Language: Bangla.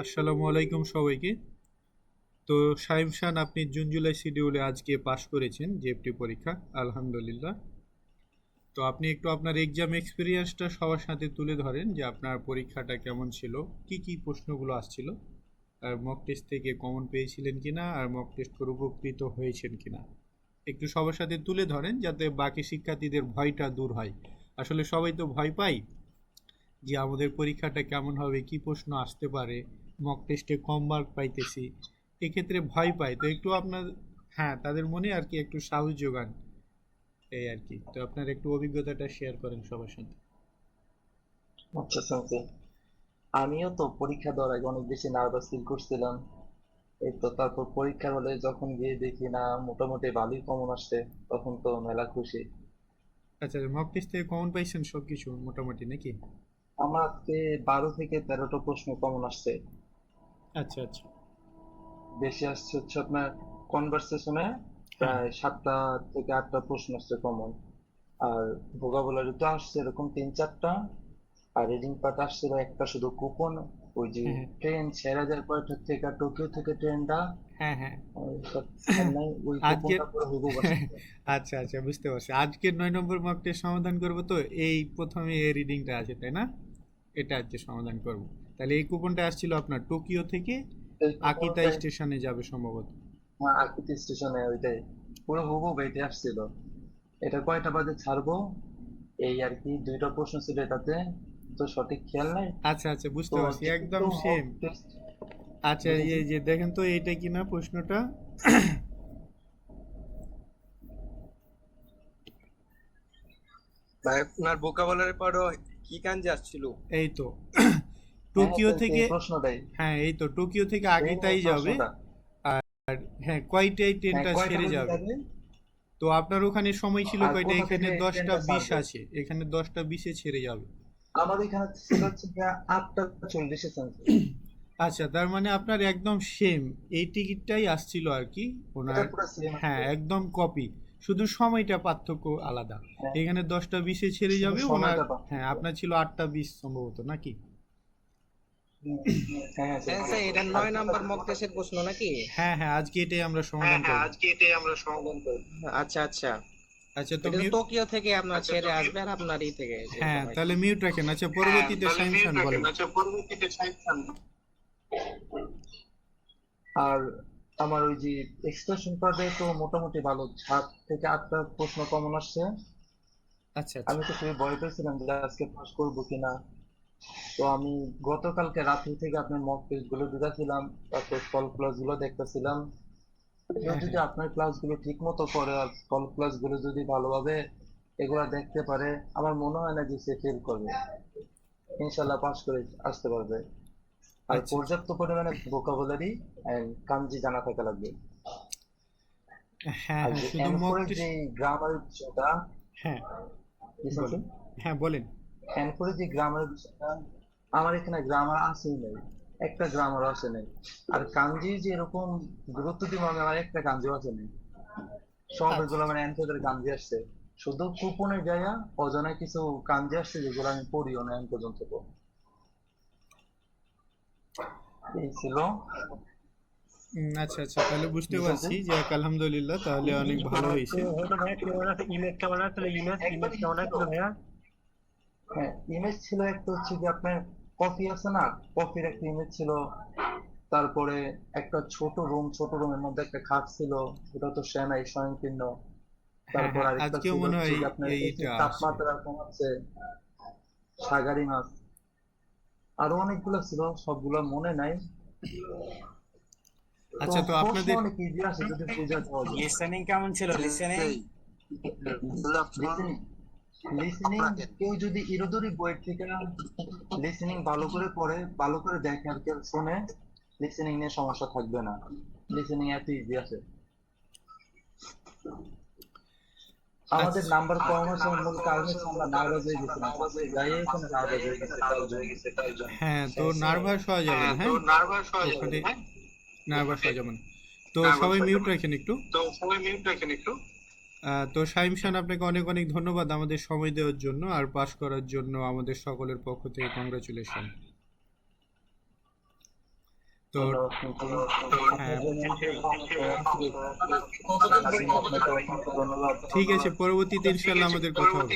আসসালামু আলাইকুম সবাইকে। তো শাইম খান, আপনি জুন জুলাই শিডিউলে আজকে পাশ করেছেন জেএফটি পরীক্ষা, আলহামদুলিল্লাহ। তো আপনি একটু আপনার এক্সাম এক্সপিরিয়েন্সটা সবার সাথে তুলে ধরেন যে আপনার পরীক্ষাটা কেমন ছিল, কি কি প্রশ্নগুলো আসছিল, আর মক টেস্ট থেকে কমন পেয়েছিলেন কিনা, আর মক টেস্ট করে উপকৃত হয়েছেন কিনা। একটু সবার সাথে তুলে ধরেন যাতে বাকি শিক্ষার্থীদের ভয়টা দূর হয়। আসলে সবাই তো ভয় পায় যে আমাদের পরীক্ষাটা কেমন হবে, কি প্রশ্ন আসতে পারে, মক টেস্টে কম মার্ক পাইতেছি, এক্ষেত্রে ভয় পায়। তো একটু আপনার, হ্যাঁ, তাদের মনে আর কি একটু সাহস যোগান, এই আর কি। তো আপনার একটু অভিজ্ঞতাটা শেয়ার করেন সবার সাথে। আচ্ছা শুনছি। আমিও তো পরীক্ষা দেওয়ার আগে অনেক বেশি নার্ভাস ফিল করছিলাম। এই তো তারপর পরীক্ষার হলে যখন গিয়ে দেখি না মোটামুটি ভালোই কমন আসছে, তখন তো মেলা খুশি। আচ্ছা, মক টেস্ট থেকে কমন পাইছেন সব কিছু মোটামুটি নাকি? আমার আজকে 12 থেকে 13টা প্রশ্ন কমন আসছে। আচ্ছা আচ্ছা। বেশি আসছে হচ্ছে আপনার কনভারসেশনে, হ্যাঁ প্রায় 7টা থেকে 8টা প্রশ্ন আসছে কমন। আর ভোকাবুলারি তো আসছে এরকম 3-4টা। আর রিডিং পার্ট আসছিল একটা শুধু কুপন। ওই যে হ্যাঁ ট্রেন ছেড়ে যাওয়ার পর থেকে টোকিও থেকে ট্রেনটা হ্যাঁ হ্যাঁ। চেন্নাই, ওই আজকের কুপনটা পুরো হুবহু আসছে। আচ্ছা আচ্ছা, বুঝতে পারছি। আজকের 9 নম্বর মক টেস্ট সমাধান করবো, তো এই প্রথমে এই রিডিংটা আছে তাই না? এটা আজকে সমাধান করব। তাহলে এই কুপনটা আসছিল আপনার টোকিও থেকে এই আকিতা কুপনটা, স্টেশনে যাবে সম্ভবত। আকৃতি স্টেশনে ওইটাই পুরো হুবহু বেটে আসছিল। এটা কয়টা বাজে ছাড়বো, এই আর কি 2টা প্রশ্ন ছিল এটাতে, তো সঠিক খেয়াল নাই। আচ্ছা আচ্ছা, বুঝতে তো পারছি, একদম যেহেতু মক সেম। টেস্ট আচ্ছা, দেখেছি। এই যে দেখেন তো এইটা কিনা প্রশ্নটা। ভাই আপনার ভোকাবুলারি পড়ো কি কাঞ্জি আসছিল? এই তো হ্যাঁ হ্যাঁ, টোকিও সেই থেকে, প্রশ্নটাই। হ্যাঁ এই তো টোকিও থেকে সেম আকিতাই এই যাবে। প্রশ্নটা। হ্যাঁ, কয়টায় হ্যাঁ, ট্রেনটা কয়টা ছেড়ে বাজে যাবে? যাবে তো আপনার ওখানে সময় ছিল আর কয়টা? কোথা এখানে থেকে দশটা ট্রেনটা বিশ ছাড়বে। আছে, এখানে 10টা 20-এ ছেড়ে যাবে। আমার এখানে ছিল হচ্ছে গিয়ে 8টা 40-এ সেন্স। আচ্ছা, তার মানে আপনার একদম সেম এই টিকিটটাই আসছিল আর কি এটা ওনার। পুরো সেম হ্যাঁ, আছে। একদম কপি, শুধু সময়টা পার্থক্য আলাদা। হ্যাঁ, এখানে 10টা 20-এ ছেড়ে শুধু যাবে ওনার। সময়টা হ্যাঁ, পার্থক্য। আপনার ছিল 8টা 20 সম্ভবত নাকি? হুম, হ্যাঁ হ্যাঁ হ্যাঁ সেটাই। স্যার, এটা আর নয় কোথা নাম্বার মক থেকে। টেস্টের প্রশ্ন নাকি? হ্যাঁ হ্যাঁ, আজকে এটাই আমরা হ্যাঁ সমাধান হ্যাঁ, করব। আজকে এটাই আমরা সমাধান করব। আচ্ছা আচ্ছা। আচ্ছা, তো এটা তো মিউট। টোকিও থেকে আপনার ছেড়ে আসবে আর আপনার ই থেকে যেরকম হ্যাঁ, আর কি। তাহলে মিউট রাখেন। আচ্ছা, হ্যাঁ, পরবর্তীতে তাহলে সাইম মিউট খান রাখেন। বলেন। আচ্ছা, পরবর্তীতে সাইড। আর আমার ওই যে এক্সপ্রেশন পার্টে তো মোটামুটি ভালো, 7 থেকে 8টা প্রশ্ন কমন আসছে। আচ্ছা আচ্ছা। আমি তো খুবই ভয় পেয়েছিলাম যে আজকে পাস করবো কিনা। তো আমি গতকালকে রাত্রি থেকে আপনার মক টেস্ট গুলো দিতেছিলাম, তারপর সলভ ক্লাস গুলো দেখতেছিলাম। কেউ হ্যাঁ যদি হ্যাঁ। আপনার ক্লাস গুলো ঠিক মতো করে আর সলভ ক্লাস গুলো যদি ভালোভাবে এগুলা দেখতে পারে, আমার মনে হয় না যে সে ফেল করবে। ইনশাল্লাহ পাস করে আসতে পারবে। আর আচ্ছা আচ্ছা। পর্যাপ্ত পরিমাণে ভোকাবুলারি এন্ড কাঞ্জি জানা থাকা লাগবে। হ্যাঁ আর হ্যাঁ, যে শুধু মক এনফোরের টেস্ট। যে গ্রামারের বিষয়টা, হ্যাঁ, লিসেন, বলেন। হ্যাঁ বলেন। এনফোরের যে গ্রামারের বিষয়টা, আমার এখানে গ্রামার আসেই নাই, একটা গ্রামার আসে নাই। আর কাঞ্জি যে এরকম গুরুত্ব দিব আমি, আমার একটা কাঞ্জিও আসে নাই। সব আচ্ছা এগুলো মানে এনফোরের কাঞ্জি আসছে। শুধু কুপনে যাইয়া অজানা কিছু কাঞ্জি আসছে যেগুলো আমি পড়িও না এখন পর্যন্ত। এই ছিল। আচ্ছা আচ্ছা, তাহলে বুঝতে লিসেন, পারছি যে আলহামদুলিল্লাহ, তাহলে অনেক ভালো হয়েছে। হলো ভাইয়া কেমন আছে? ইমেজ কেমন আছে? ইমেজ ইমেজ একবারই কেমন ছিল। আছে ভাইয়া? হ্যাঁ, ইমেজ ছিল একটা হচ্ছে যে আপনার কফি আছে না, কফির একটা ইমেজ ছিল। তারপরে একটা ছোট রুম, ছোট রুমের মধ্যে একটা খাট ছিল, ওটা তো সেনাই স্বয়ংকীর্ণ। হ্যাঁ তারপর হ্যাঁ, আরেকটা আজকেও ছিল মনে হচ্ছে হয় যে আপনার এইটা এসির আসবে। তাপমাত্রা কমাচ্ছে, সাগারি মাছ, আরো অনেকগুলো ছিল, সবগুলো মনে নাই। তো আচ্ছা, তো প্রশ্ন আপনাদের। অনেক ইজি আসে যদি বুঝে যাওয়া যায়। লিসেনিং কেমন ছিল? লিসেনিং লিসেনিং, লিসেনিং কেউ যদি ইরোদরি বইয়ের থেকে লিসেনিং ভালো করে পড়ে, ভালো করে দেখে আর কেউ শুনে, লিসেনিং নিয়ে সমস্যা থাকবে না। লিসেনিং এত ইজি আছে। আমাদের আচ্ছা নাম্বার কম আসার মূল কারণ হচ্ছে আমরা নার্ভাস হয়ে গেছিলাম, ফার্স্টে যাই এখানে নার্ভাস হয়ে গেছে তার জন্য। হ্যাঁ, তো নার্ভাস হওয়া যাবে না, তো হ্যাঁ, নার্ভাস হওয়া যাবে ওখানে না, হ্যাঁ, নার্ভাস ওখানে হওয়া যাবে না। তো নার্ভাস সবাই হয়ে মিউট যাবে না। রাখেন একটু। তো সবাই মিউট রাখেন একটু। তো শাহিম খান, আপনাকে অনেক অনেক ধন্যবাদ আমাদের সময় দেওয়ার জন্য আর পাস করার জন্য। আমাদের সকলের পক্ষ থেকে কংগ্রাচুলেশন। তো হ্যাঁ ধন্যবাদ। ঠিক আছে, পরবর্তীতে ইনশাল্লাহ আমাদের কথা হবে।